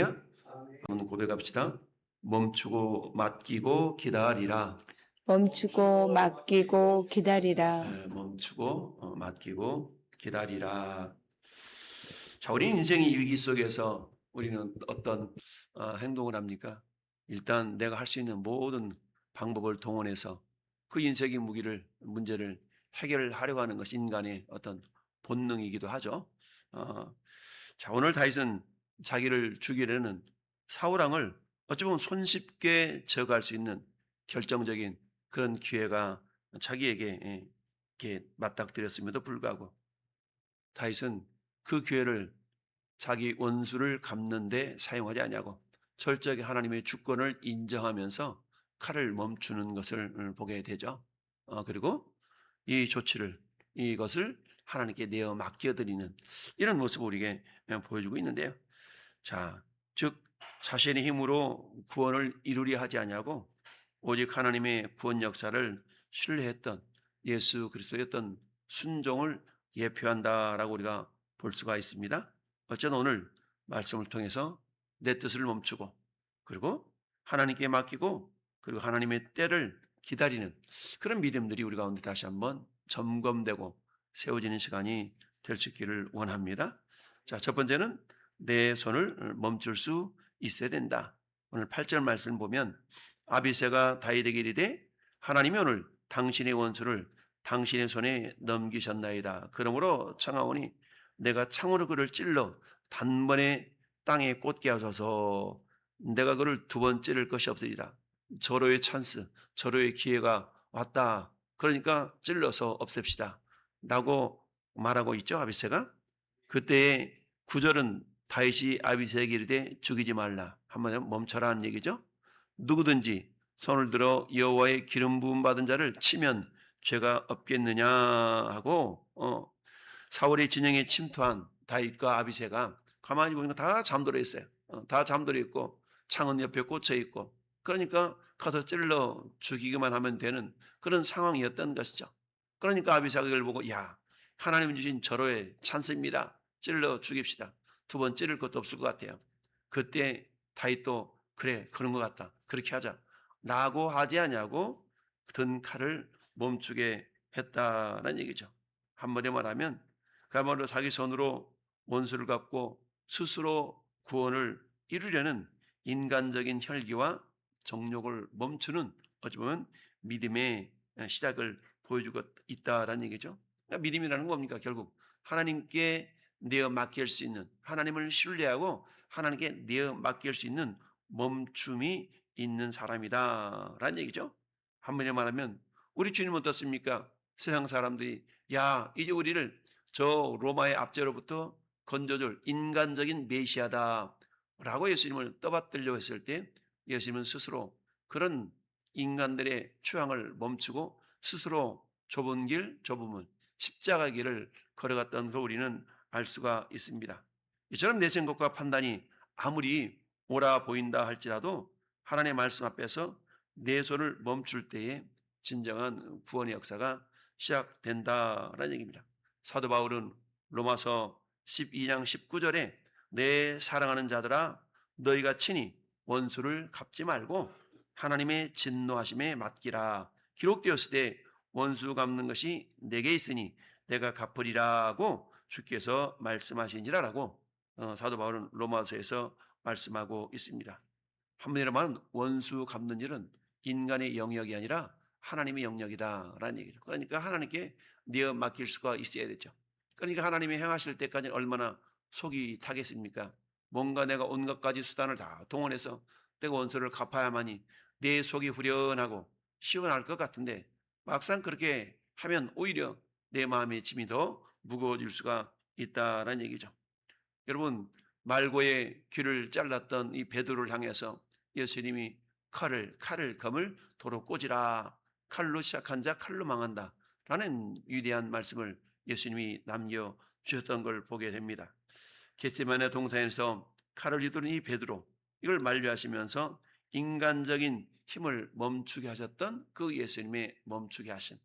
한번 고백합시다. 멈추고 맡기고 기다리라. 멈추고 맡기고 기다리라. 멈추고 맡기고 기다리라. 자, 우리는 인생의 위기 속에서 우리는 어떤 행동을 합니까? 일단 내가 할 수 있는 모든 방법을 동원해서 그 인생의 문제를 해결하려고 하는 것이 인간의 어떤 본능이기도 하죠. 자, 오늘 다윗은 자기를 죽이려는 사울왕을 어찌 보면 손쉽게 제거할 수 있는 결정적인 그런 기회가 자기에게 이렇게 맞닥뜨렸음에도 불구하고 다윗은 그 기회를 자기 원수를 갚는 데 사용하지 아니하고 철저하게 하나님의 주권을 인정하면서 칼을 멈추는 것을 보게 되죠. 그리고 이 조치를, 이것을 하나님께 내어 맡겨드리는 이런 모습을 우리에게 보여주고 있는데요. 자, 즉 자신의 힘으로 구원을 이루려 하지 아니하고 오직 하나님의 구원 역사를 신뢰했던 예수 그리스도의 어떤 순종을 예표한다라고 우리가 볼 수가 있습니다. 어쨌든 오늘 말씀을 통해서 내 뜻을 멈추고 그리고 하나님께 맡기고 그리고 하나님의 때를 기다리는 그런 믿음들이 우리 가운데 다시 한번 점검되고 세워지는 시간이 될 수 있기를 원합니다. 자, 첫 번째는 내 손을 멈출 수 있어야 된다. 오늘 8절 말씀 보면 아비새가 다윗에게 이르되 하나님이 오늘 당신의 원수를 당신의 손에 넘기셨나이다. 그러므로 청하오니 내가 창으로 그를 찔러 단번에 땅에 꽂게 하소서. 내가 그를 두 번 찌를 것이 없으리라. 절호의 찬스, 절호의 기회가 왔다. 그러니까 찔러서 없앱시다 라고 말하고 있죠, 아비새가. 그때의 구절은 다윗이 아비새에게 이르되 죽이지 말라. 한번 멈춰라는 얘기죠. 누구든지 손을 들어 여호와의 기름 부음 받은 자를 치면 죄가 없겠느냐 하고 사울의 진영에 침투한 다윗과 아비새가 가만히 보니까 다 잠들어 있어요. 다 잠들어 있고 창은 옆에 꽂혀 있고 그러니까 가서 찔러 죽이기만 하면 되는 그런 상황이었던 것이죠. 그러니까 아비새가 그걸 보고 야, 하나님 주신 절호의 찬스입니다. 찔러 죽입시다. 두 번 찌를 것도 없을 것 같아요. 그때 다윗도 그래 그런 것 같다. 그렇게 하자. 라고 하지 않냐고 든 칼을 멈추게 했다는 얘기죠. 한마디로 말하면 그야말로 자기 손으로 원수를 갚고 스스로 구원을 이루려는 인간적인 혈기와 정욕을 멈추는 어찌 보면 믿음의 시작을 보여주고 있다라는 얘기죠. 그러니까 믿음이라는 건 뭡니까? 결국 하나님께 내어 맡길 수 있는, 하나님을 신뢰하고 하나님께 내어 맡길 수 있는 멈춤이 있는 사람이다라는 얘기죠. 한마디로 말하면 우리 주님은 어떻습니까? 세상 사람들이 야, 이제 우리를 저 로마의 압제로부터 건져줄 인간적인 메시아다라고 예수님을 떠받들려 했을 때 예수님은 스스로 그런 인간들의 추앙을 멈추고 스스로 좁은 길, 좁은 문, 십자가 길을 걸어갔던 걸 우리는 알 수가 있습니다. 이처럼 내 생각과 판단이 아무리 옳아 보인다 할지라도 하나님의 말씀 앞에서 내 손을 멈출 때에 진정한 구원의 역사가 시작된다라는 얘기입니다. 사도 바울은 로마서 12장 19절에 내 사랑하는 자들아 너희가 친히 원수를 갚지 말고 하나님의 진노하심에 맡기라. 기록되었으되 원수 갚는 것이 내게 있으니 내가 갚으리라고 주께서 말씀하시니라라고 사도 바울은 로마서에서 말씀하고 있습니다. 한마디로 말하면 원수 갚는 일은 인간의 영역이 아니라 하나님의 영역이다라는 얘기죠. 그러니까 하나님께 내어 맡길 수가 있어야 되죠. 그러니까 하나님이 행하실 때까지 얼마나 속이 타겠습니까? 뭔가 내가 온갖 가지 수단을 다 동원해서 내가 원수를 갚아야만이 내 속이 후련하고 시원할 것 같은데 막상 그렇게 하면 오히려 내 마음의 짐이 더 무거워질 수가 있다라는 얘기죠. 여러분, 말고의 귀를 잘랐던 이 베드로를 향해서 예수님이 검을 도로 꽂으라. 칼로 시작한 자 칼로 망한다 라는 위대한 말씀을 예수님이 남겨주셨던 걸 보게 됩니다. 겟세마네 동산에서 칼을 휘두른 이 베드로, 이걸 만류하시면서 인간적인 힘을 멈추게 하셨던 그 예수님의 멈추게 하심.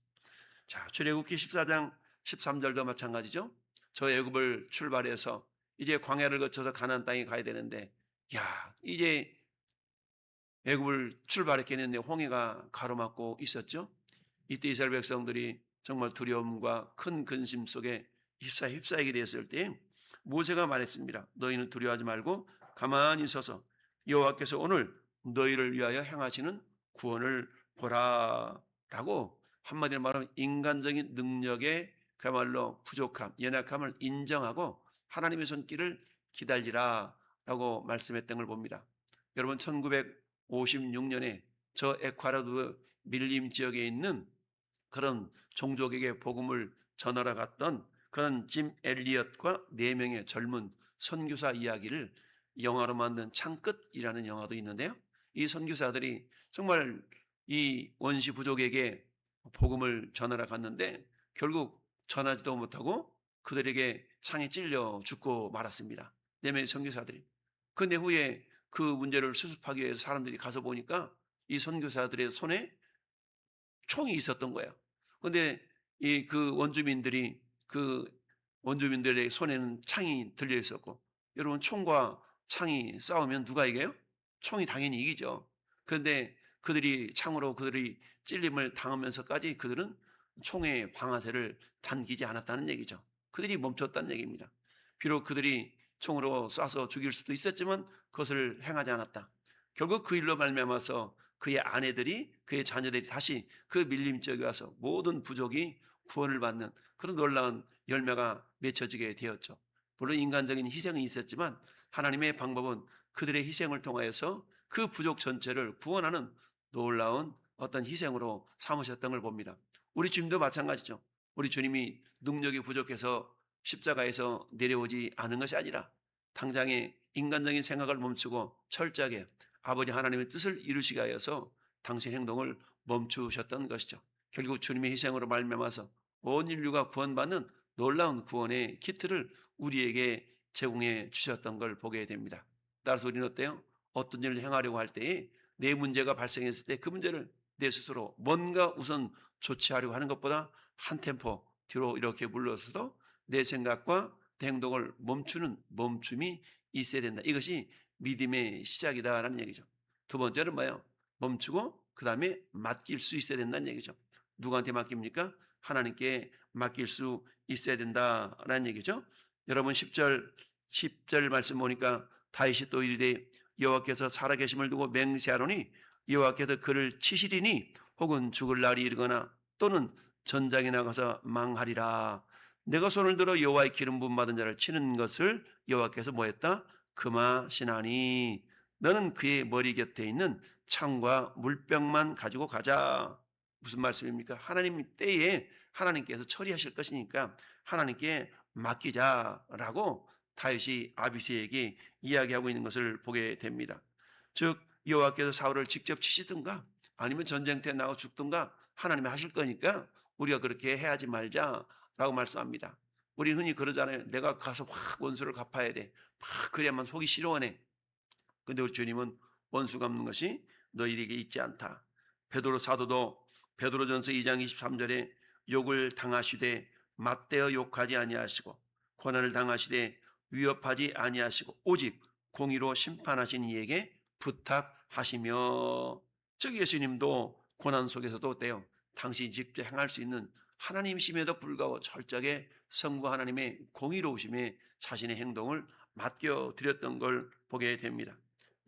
자, 출애굽기 14장 13절도 마찬가지죠. 저 애굽을 출발해서 이제 광야를 거쳐서 가나안 땅에 가야 되는데 야, 이제 애굽을 출발했겠는데 홍해가 가로막고 있었죠. 이때 이스라엘 백성들이 정말 두려움과 큰 근심 속에 휩싸이게 되었을 때 모세가 말했습니다. 너희는 두려워하지 말고 가만히 서서 여호와께서 오늘 너희를 위하여 행하시는 구원을 보라라고, 한마디로 말하면 인간적인 능력의 그야말로 부족함, 연약함을 인정하고 하나님의 손길을 기다리라라고 말씀했던 걸 봅니다. 여러분, 1956년에 저 에콰도르 밀림 지역에 있는 그런 종족에게 복음을 전하러 갔던 그런 짐 엘리엇과 4명의 젊은 선교사 이야기를 영화로 만든 창끝이라는 영화도 있는데요. 이 선교사들이 정말 이 원시 부족에게 복음을 전하러 갔는데 결국 전하지도 못하고 그들에게 창에 찔려 죽고 말았습니다. 4명의 선교사들이. 근데 후에 그 문제를 수습하기 위해서 사람들이 가서 보니까 이 선교사들의 손에 총이 있었던 거예요. 근데 그 원주민들의 손에는 창이 들려 있었고, 여러분, 총과 창이 싸우면 누가 이겨요? 총이 당연히 이기죠. 그런데 그들이 찔림을 당하면서까지 그들은 총의 방아쇠를 당기지 않았다는 얘기죠. 그들이 멈췄다는 얘기입니다. 비록 그들이 총으로 쏴서 죽일 수도 있었지만 그것을 행하지 않았다. 결국 그 일로 말미암아서 그의 아내들이, 그의 자녀들이 다시 그 밀림 지역에 와서 모든 부족이 구원을 받는 그런 놀라운 열매가 맺혀지게 되었죠. 물론 인간적인 희생이 있었지만 하나님의 방법은 그들의 희생을 통하여서 그 부족 전체를 구원하는 놀라운 어떤 희생으로 삼으셨던 걸 봅니다. 우리 주님도 마찬가지죠. 우리 주님이 능력이 부족해서 십자가에서 내려오지 않은 것이 아니라 당장에 인간적인 생각을 멈추고 철저하게 아버지 하나님의 뜻을 이루시기 하여서 당신 행동을 멈추셨던 것이죠. 결국 주님의 희생으로 말미암아서 온 인류가 구원받는 놀라운 구원의 키트를 우리에게 제공해 주셨던 걸 보게 됩니다. 따라서 우리는 어때요? 어떤 일을 행하려고 할 때에 내 문제가 발생했을 때 그 문제를 내 스스로 뭔가 우선 조치하려고 하는 것보다 한 템포 뒤로 이렇게 물러서도 내 생각과 내 행동을 멈추는 멈춤이 있어야 된다. 이것이 믿음의 시작이다라는 얘기죠. 두 번째는 뭐예요? 멈추고 그 다음에 맡길 수 있어야 된다는 얘기죠. 누구한테 맡깁니까? 하나님께 맡길 수 있어야 된다라는 얘기죠. 여러분, 10절 말씀 보니까 다윗이 또 이르되 여호와께서 살아계심을 두고 맹세하노니 여호와께서 그를 치시리니 혹은 죽을 날이 이르거나 또는 전장에 나가서 망하리라. 내가 손을 들어 여호와의 기름 부음 받은 자를 치는 것을 여호와께서 뭐했다? 금하시나니 너는 그의 머리 곁에 있는 창과 물병만 가지고 가자. 무슨 말씀입니까? 하나님 때에 하나님께서 처리하실 것이니까 하나님께 맡기자라고 다윗이 아비새에게 이야기하고 있는 것을 보게 됩니다. 즉 여호와께서 사울을 직접 치시든가 아니면 전쟁터에 나가 죽든가 하나님이 하실 거니까 우리가 그렇게 해하지 말자라고 말씀합니다. 우리 흔히 그러잖아요. 내가 가서 확 원수를 갚아야 돼. 막 그래야만 속이 시원해. 근데 우리 주님은 원수 갚는 것이 너희에게 있지 않다. 베드로 사도도 베드로전서 2장 23절에 욕을 당하시되 맞대어 욕하지 아니하시고 고난을 당하시되 위협하지 아니하시고 오직 공의로 심판하신 이에게 부탁하시며, 즉 예수님도 고난 속에서도 어때요? 당신이 직접 행할 수 있는 하나님이심에도 불구하고 철저하게 성부 하나님의 공의로우심에 자신의 행동을 맡겨드렸던 걸 보게 됩니다.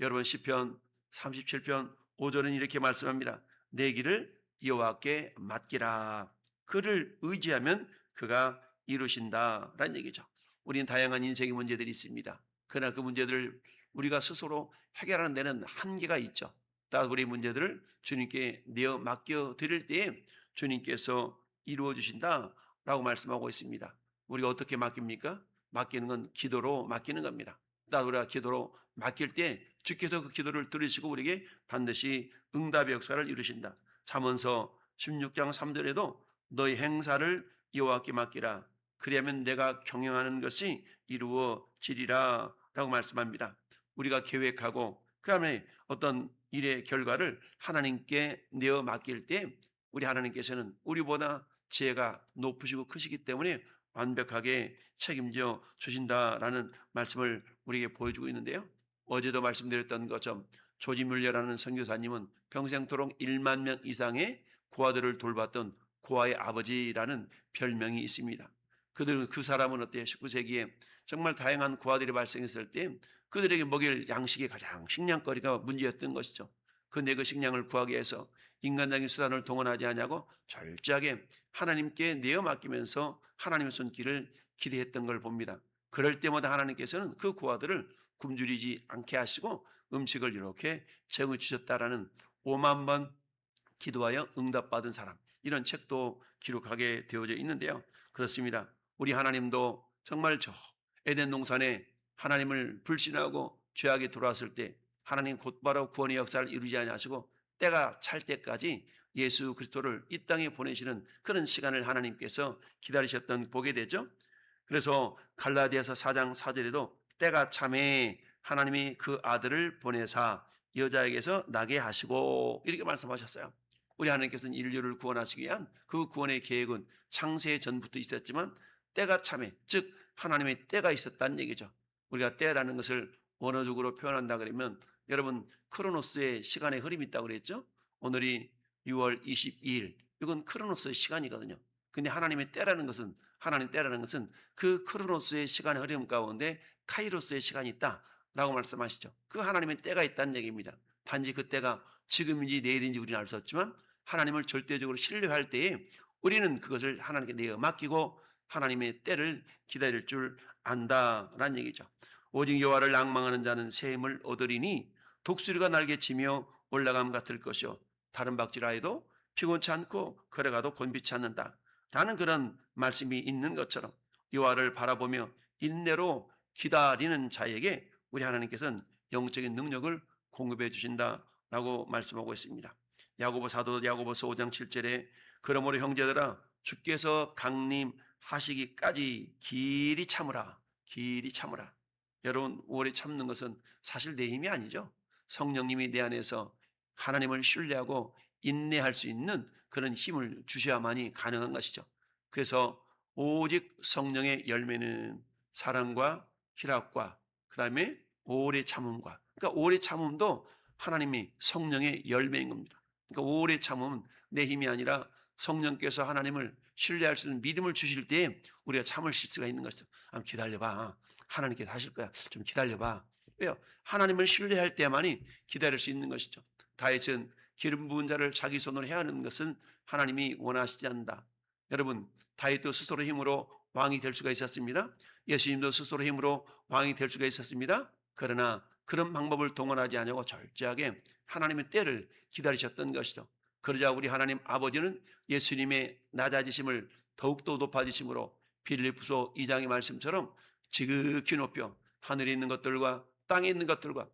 여러분, 시편 37편 5절은 이렇게 말씀합니다. 내 길을 여호와께 맡기라. 그를 의지하면 그가 이루신다라는 얘기죠. 우리는 다양한 인생의 문제들이 있습니다. 그러나 그 문제들을 우리가 스스로 해결하는 데는 한계가 있죠. 따라서 우리 문제들을 주님께 내어 맡겨 드릴 때에 주님께서 이루어 주신다라고 말씀하고 있습니다. 우리가 어떻게 맡깁니까? 맡기는 건 기도로 맡기는 겁니다. 따라서 우리가 기도로 맡길 때 주께서 그 기도를 들으시고 우리에게 반드시 응답의 역사를 이루신다. 잠언서 16장 3절에도 너희 행사를 여호와께 맡기라. 그리하면 내가 경영하는 것이 이루어지리라 라고 말씀합니다. 우리가 계획하고 그 다음에 어떤 일의 결과를 하나님께 내어 맡길 때 우리 하나님께서는 우리보다 지혜가 높으시고 크시기 때문에 완벽하게 책임져 주신다라는 말씀을 우리에게 보여주고 있는데요. 어제도 말씀드렸던 것처럼 조지 뮬러라는 선교사님은 평생토록 1만 명 이상의 고아들을 돌봤던 고아의 아버지라는 별명이 있습니다. 그 사람은 어때요? 19세기에 정말 다양한 고아들이 발생했을 때 그들에게 먹일 양식이 가장 식량거리가 문제였던 것이죠. 근데 그 식량을 구하기 위해서 인간적인 수단을 동원하지 않냐고 철저하게 하나님께 내어 맡기면서 하나님의 손길을 기대했던 걸 봅니다. 그럴 때마다 하나님께서는 그 고아들을 굶주리지 않게 하시고 음식을 이렇게 제공해 주셨다라는 5만 번 기도하여 응답받은 사람, 이런 책도 기록하게 되어져 있는데요. 그렇습니다. 우리 하나님도 정말 저 에덴 동산에 하나님을 불신하고 죄악에 들어왔을 때 하나님 곧바로 구원의 역사를 이루지 아니하시고 때가 찰 때까지 예수 그리스도를 이 땅에 보내시는 그런 시간을 하나님께서 기다리셨던 보게 되죠. 그래서 갈라디아서 4장 4절에도 때가 참에 하나님이 그 아들을 보내사 여자에게서 나게 하시고 이렇게 말씀하셨어요. 우리 하나님께서는 인류를 구원하시기 위한 그 구원의 계획은 창세 전부터 있었지만 때가 참에, 즉 하나님의 때가 있었다는 얘기죠. 우리가 때라는 것을 원어적으로 표현한다 그러면 여러분 크로노스의 시간의 흐름이 있다고 그랬죠. 오늘이 6월 22일, 이건 크로노스의 시간이거든요. 근데 하나님의 때라는 것은, 하나님 때라는 것은 그 크로노스의 시간의 흐름 가운데 카이로스의 시간이 있다라고 말씀하시죠. 그 하나님의 때가 있다는 얘기입니다. 단지 그 때가 지금인지 내일인지 우리는 알 수 없지만 하나님을 절대적으로 신뢰할 때에 우리는 그것을 하나님께 내어 맡기고 하나님의 때를 기다릴 줄 안다라는 얘기죠. 오직 여호와를 낭망하는 자는 새 힘을 얻으리니 독수리가 날개치며 올라감 같을 것이요 다른 박질하여도 피곤치 않고 걸어가도 곤비치 않는다 라는 그런 말씀이 있는 것처럼 여호와를 바라보며 인내로 기다리는 자에게 우리 하나님께서는 영적인 능력을 공급해 주신다라고 말씀하고 있습니다. 야고보 사도 야고보서 5장 7절에 그러므로 형제들아 주께서 강림하시기까지 길이 참으라. 길이 참으라. 여러분 오래 참는 것은 사실 내 힘이 아니죠. 성령님이 내 안에서 하나님을 신뢰하고 인내할 수 있는 그런 힘을 주셔야만이 가능한 것이죠. 그래서 오직 성령의 열매는 사랑과 희락과 그 다음에 오래 참음과, 그러니까 오래 참음도 하나님이 성령의 열매인 겁니다. 그러니까 오래 참음은 내 힘이 아니라 성령께서 하나님을 신뢰할 수 있는 믿음을 주실 때 우리가 참으실 수가 있는 것이죠. 한번 기다려봐. 하나님께서 하실 거야. 좀 기다려봐. 왜요? 하나님을 신뢰할 때만이 기다릴 수 있는 것이죠. 다윗은 기름 부은 자를 자기 손으로 해하는 것은 하나님이 원하시지 않는다. 여러분 다윗도 스스로 힘으로 왕이 될 수가 있었습니다. 예수님도 스스로 힘으로 왕이 될 수가 있었습니다. 그러나 그런 방법을 동원하지 않냐고 철저하게 하나님의 때를 기다리셨던 것이죠. 그러자 우리 하나님 아버지는 예수님의 낮아지심을 더욱더 높아지심으로 빌립보서 2장의 말씀처럼 지극히 높여 하늘에 있는 것들과 땅에 있는 것들과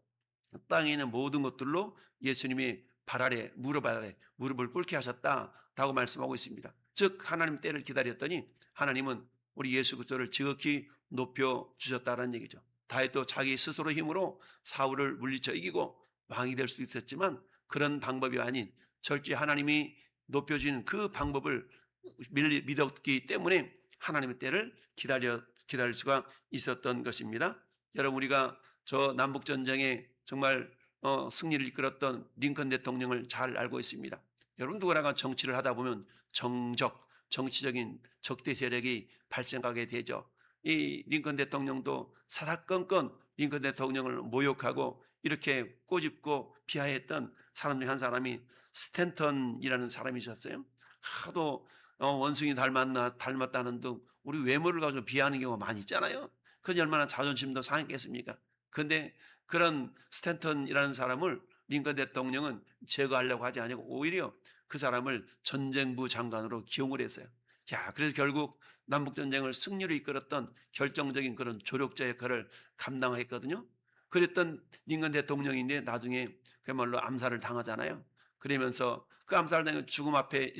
땅에 있는 모든 것들로 예수님의 발 아래, 무릎 아래 무릎을 꿇게 하셨다라고 말씀하고 있습니다. 즉 하나님 때를 기다렸더니 하나님은 우리 예수 그리스도를 지극히 높여 주셨다는 얘기죠. 다윗도 자기 스스로 힘으로 사울을 물리쳐 이기고 왕이 될 수 있었지만 그런 방법이 아닌 절제 하나님이 높여주는 그 방법을 믿었기 때문에 하나님의 때를 기다릴 수가 있었던 것입니다. 여러분 우리가 저 남북전쟁에 정말 승리를 이끌었던 링컨 대통령을 잘 알고 있습니다. 여러분 누구나가 정치를 하다 보면 정치적인 적대 세력이 발생하게 되죠. 이 링컨 대통령도 사사건건 링컨 대통령을 모욕하고 이렇게 꼬집고 비하했던 사람 중 한 사람이 스탠턴이라는 사람이셨어요. 하도 원숭이 닮았다는 등 우리 외모를 가지고 비하하는 경우가 많이 있잖아요. 그게 얼마나 자존심도 상했겠습니까? 그런데 그런 스탠턴이라는 사람을 링컨 대통령은 제거하려고 하지 않고 오히려 그 사람을 전쟁부 장관으로 기용을 했어요. 야, 그래서 결국 남북전쟁을 승리로 이끌었던 결정적인 그런 조력자 역할을 감당했거든요. 그랬던 링컨 대통령인데 나중에 그야말로 암살을 당하잖아요. 그러면서 그 암살을 당해 죽음 앞에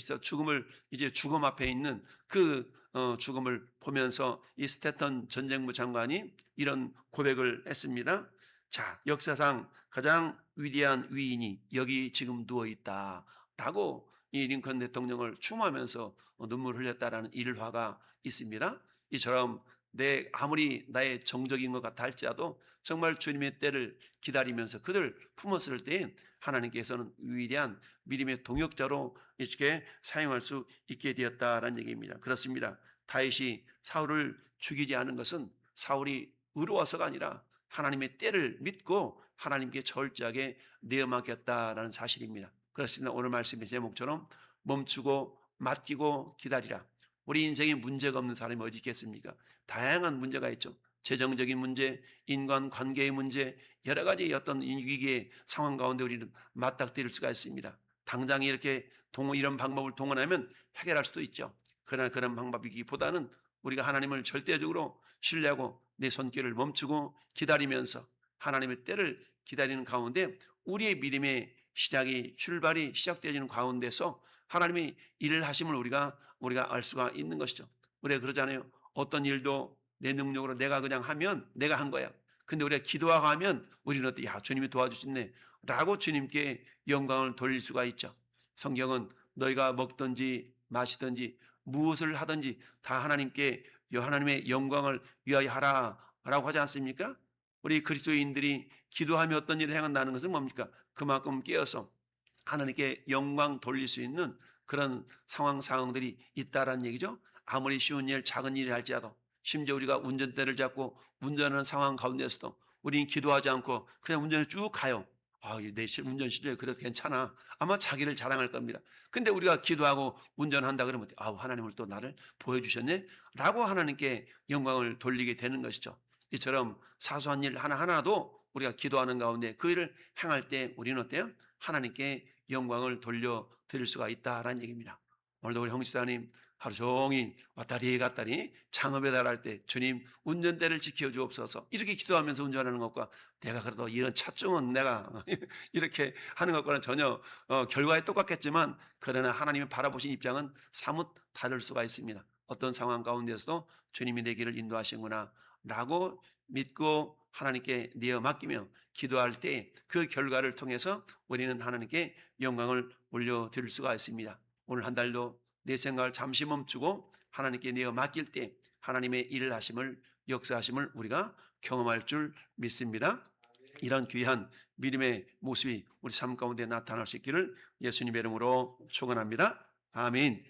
있는 그 죽음을 보면서 이 스탠턴 전쟁부 장관이 이런 고백을 했습니다. 자, 역사상 가장 위대한 위인이 여기 지금 누워 있다라고 이 링컨 대통령을 추모하면서 눈물을 흘렸다라는 일화가 있습니다. 이처럼 내 아무리 나의 정적인 것 같아 할지라도 정말 주님의 때를 기다리면서 그들 품었을 때 하나님께서는 위대한 믿음의 동역자로 이렇게 사용할 수 있게 되었다라는 얘기입니다. 그렇습니다. 다윗이 사울을 죽이지 않은 것은 사울이 의로워서가 아니라 하나님의 때를 믿고 하나님께 철저하게 내어 맡겼다라는 사실입니다. 그렇습니다. 오늘 말씀의 제목처럼 멈추고 맡기고 기다리라. 우리 인생에 문제가 없는 사람이 어디 있겠습니까? 다양한 문제가 있죠. 재정적인 문제, 인간관계의 문제, 여러 가지 어떤 위기의 상황 가운데 우리는 맞닥뜨릴 수가 있습니다. 당장 이렇게 이런 방법을 동원하면 해결할 수도 있죠. 그러나 그런 방법이기보다는 우리가 하나님을 절대적으로 신뢰하고 내 손길을 멈추고 기다리면서 하나님의 때를 기다리는 가운데 우리의 믿음의 출발이 시작되어지는 가운데서 하나님이 일을 하심을 우리가 알 수가 있는 것이죠. 우리가 그러잖아요. 어떤 일도 내 능력으로 내가 그냥 하면 내가 한 거야. 근데 우리가 기도하고 하면 우리는 어때? 야, 주님이 도와주셨네. 라고 주님께 영광을 돌릴 수가 있죠. 성경은 너희가 먹든지 마시든지 무엇을 하든지 다 하나님께 하나님의 영광을 위하여 하라 라고 하지 않습니까? 우리 그리스도인들이 기도하며 어떤 일을 행한다는 것은 뭡니까? 그만큼 깨어서 하나님께 영광 돌릴 수 있는 그런 상황들이 있다라는 얘기죠. 아무리 쉬운 일, 작은 일을 할지라도 심지어 우리가 운전대를 잡고 운전하는 상황 가운데서도 우리는 기도하지 않고 그냥 운전을 쭉 가요. 내 운전 실력이 그래도 괜찮아. 아마 자기를 자랑할 겁니다. 근데 우리가 기도하고 운전한다 그러면 하나님을 또 나를 보여주셨네? 라고 하나님께 영광을 돌리게 되는 것이죠. 이처럼 사소한 일 하나하나도 우리가 기도하는 가운데 그 일을 행할 때 우리는 어때요? 하나님께 영광을 돌려드릴 수가 있다라는 얘기입니다. 오늘도 우리 형제자님 하루 종일 왔다리 갔다리 창업에 달할 때 주님 운전대를 지켜주옵소서 이렇게 기도하면서 운전하는 것과 내가 그래도 이런 차증은 내가 이렇게 하는 것과는 전혀 결과에 똑같겠지만 그러나 하나님이 바라보신 입장은 사뭇 다를 수가 있습니다. 어떤 상황 가운데서도 주님이 내 길을 인도하시는구나 라고 믿고 하나님께 내어 맡기며 기도할 때 그 결과를 통해서 우리는 하나님께 영광을 올려드릴 수가 있습니다. 오늘 한 달도 내 생각을 잠시 멈추고 하나님께 내어 맡길 때 하나님의 일을 하심을 역사하심을 우리가 경험할 줄 믿습니다. 이런 귀한 믿음의 모습이 우리 삶 가운데 나타날 수 있기를 예수님의 이름으로 축원합니다. 아멘.